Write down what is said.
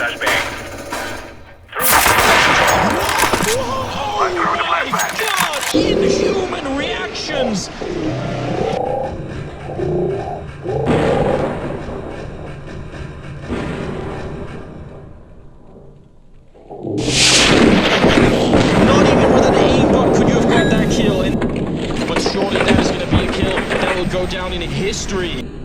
Flashbang. Oh my God! Inhuman reactions! Not even with an aimbot could you have got that kill. But surely that is going to be a kill that will go down in history.